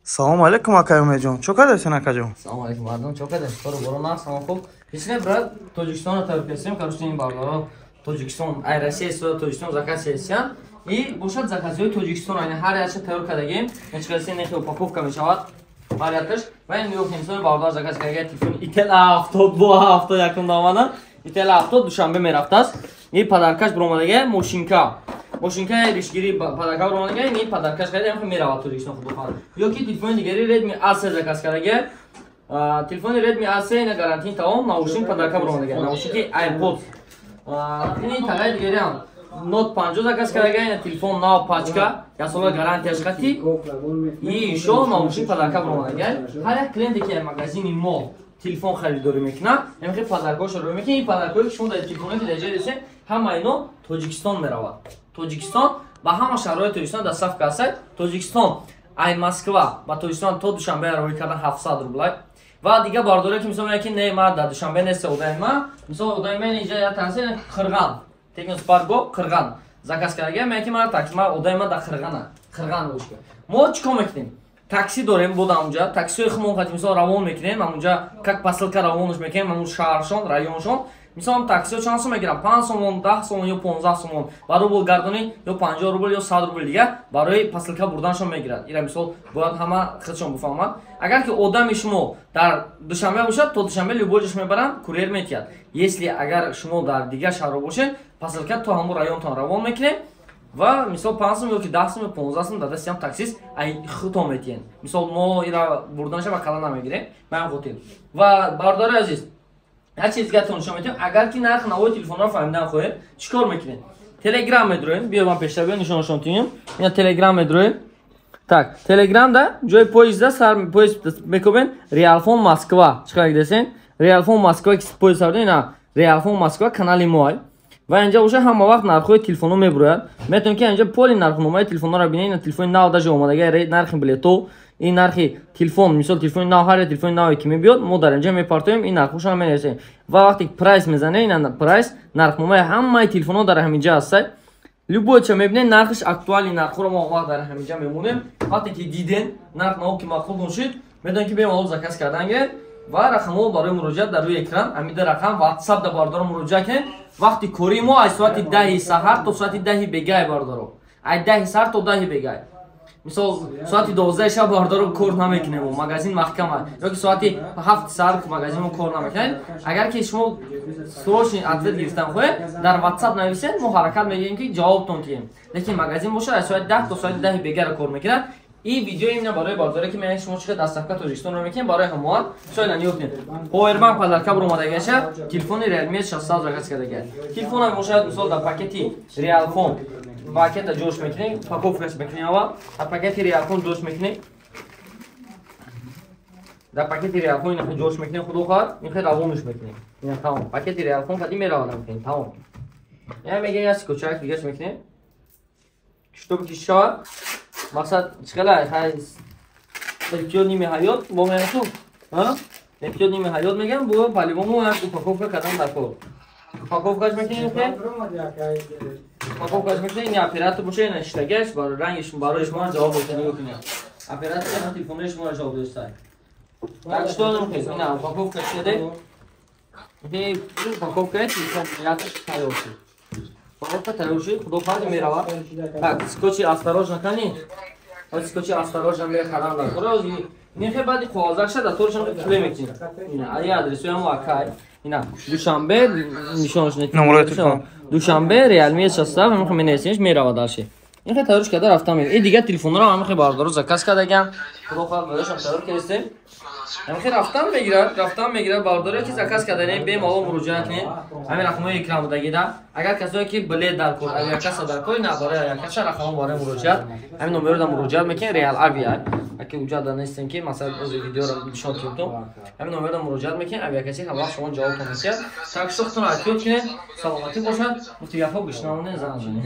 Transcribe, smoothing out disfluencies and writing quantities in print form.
Салом алейкум акаёмеҷон. Чӣ кардасин акаҷон? Салом алейкум мардум. Чӣ кардем? Бору на салом хуб. Бисне брат Тоҷикистон таркесем, каруштин бардоро Тоҷикистон, ай Россия со Тоҷикистон заказ сессиян. И бошад заказои Тоҷикистон, ани ҳар яша тайёр кардагем. Нечкаси нехи упаковка мешавад. Варианташ ва ин ёхтем бардор заказ кардагем. Телефон Itel A70 бо A70 якум давана. Itel A70 душанбе мерафтаст. И подаркаш бромадаге машинка. Машинка ришгири подарка бромадаге, ин подаркаш кардагем меравад Тоҷикистон худохан. Ёки телефони дигари Redmi A3 заказ кардагем. Телефони Redmi A3 на гарантии тамом, наушник подарка бромадаге. Наушники iPod. Ин тагаи дигари ам Note 50 заказ кардагем, телефон нав пачка, я сола гарантияш хати. И ещё наушник подарка бромадаге. Ҳар як клиенте ки магазини мо телефон харидорӣ мекунад, ҳамин подаркошро рӯ мекунад. Ин подаркои ки шумо дар телефоноти даҷа десен, ҳама ино Тоҷикистон меравад. Тоҷикистон ба ҳама шаҳрҳои Тоҷикистон доставка ҳастад. Тоҷикистон ай Москва ба Тоҷикистон то душанбе роҳӣ кардан 700 рублай. Ва дига бардоре ки мисол яки не ма да душанбе нест одайма, мисол одайма инҷа я таъсир Қирған, Техноспарго Қирған заказ кардагем, яки ма такси ма одайма да Қирған бошка. Мо чикор мекунем? Такси дорем буд амунҷа, таксиҳои хумон хати мисол равон мекунем, амунҷа как посилка равонаш мекунем, амун шаҳршон, районшон. Мисол таксиҳо чанд сом мегирам? 5 сомон, 10 сомон ё 15 сомон. Ба рубл гардонӣ ё 50 рубл ё 100 рубл дига барои посилка бурданшон мегирад. Ира мисол бояд ҳама худшон бифаҳманд. Агар ки одами шумо дар душанбе бошад, то душанбе любой ҷош мебаранд, курьер метиҳад. Если агар шумо дар дига шаҳрҳо бошед, посилка то ҳамон районтон равон мекунем. Ва мисол 5 сом ё ки 10 сом ё 15 сом дар дасти ҳам таксист ай худтон метиҳен. Мисол мо ира бурданша ба кала намегирем, ба ҳам хотир. Ва бардори азиз, ҳар чиз дига тон нишон метиҳем. Агар ки нарх навои телефонро фаҳмидан хоҳед, чикор мекунем? Телеграм медроем, биё ман пештар биё нишонашон тиҳем. Ина Телеграм медроем. Так, Телеграмда ҷои поезда сар поезд мекобен Realfon Москва. Чиқар десен? Realfon Москва ки поезд сарда ина Realfon Москва канали моай. Ва инҷа боша ҳама вақт нархҳои телефонҳо мебурояд. Метавонед ки инҷа поли нархномаи телефонҳоро бинед. Ина телефони нав даже омадаги нархи билето, ин нархи телефон, мисол телефони нав ҳар як телефони наве ки мебиёд, мо дар инҷа мепартоем, ин нархҳошро менависем. Ва вақте прайс мезанем, ина прайс нархномаи ҳамаи телефонҳо дар ҳаминҷа ҳастад. Любой ча мебинед нархш актуали нархҳоро мо вақт дар ҳаминҷа мемонем. Вақте ки диден нарх наво ки мақбул бошид, медонед ки бемалол заказ кардан гиред ва рақамҳо барои муроҷиат дар рӯи экран амида рақам WhatsApp да бардоро муроҷиат кунед. Вақти кори мо аз соати 10 саҳар то соати 10 бегай бардоро. Ай 10 саҳар то 10 бегай. Мисол соати 12 шаб бардоро кор намекунем, магазин маҳкам аст. Ёки соати 7 саҳар магазин мо кор намекунем. Агар ки шумо срочный ответ гирифтан хоҳед, дар WhatsApp нависед, мо ҳаракат мегирем ки ҷавобтон диҳем. Лекин магазин бошад аз соати 10 то соати 10 бегай кор мекунад. این ویدیو اینا برای بازاره که من شما چه دستافکا توجیکستان رو میکنم برای همون سوال نیوتن پاوربانک پدرکا برو اومده گشه تلفن ریلمی 60 زاگس کرده گه تلفن هم مشاهد مثال در پاکتی ریالفون پاکت جوش میکنیم پاکوفکش میکنیم اول در پاکتی ریالفون جوش میکنیم در پاکتی ریالفون اینا جوش میکنیم خود خواهد این خیلی روونش میکنیم اینا تمام پاکتی ریالفون کدی میرود میکنیم تمام یعنی میگه یه کوچک دیگه میکنیم شتوب کیشا مقصد چقدر هست اپیزود نیمه حیات با من تو ها اپیزود نیمه حیات میگم با پالیمو هست پاکوفکا کردن دکو پاکوفکاش میکنیم که پاکوفکاش میکنیم این اپرات باشه این اشتگاش برای رنگش برای شما جواب بده کنیم اپرات این تلفنش شما جواب بده так что нам нужно ина упаковка шеде и упаковка телефон яаташ таёрши упаковка таёрши худо фард мерава так скотчи осторожно кани скотчи осторожно мехарам да роз нехе бади қоғозакша да торшон филе мекунем ина ай адресуям акай ина душанбе нишонш нет душанбе Realme 60 мехо менесинш мерава дарши нехе таёрш карда рафтам и дига телефонро ҳам мехе бардоро заказ кардагам худо фард барошам таёр кардем ҳамин рафтан мегирад бардоре ки заказ карданем бемалол муроҷиат кунед ҳамин рақамҳои экран будагида агар касое ки билет дар кор авиакасса дар кор на барои авиакасса рақамҳо барои муроҷиат ҳамин номеро дар муроҷиат мекунед Real Avia аки уҷа дар нестем ки масалан ози видеоро нишон дидум ҳамин номеро дар муроҷиат мекунед авиакасси ҳама вақт шумо ҷавобтон мекунад так шухтон айтёд кунед саломатӣ бошад муфти гафо гӯш намонед зан занед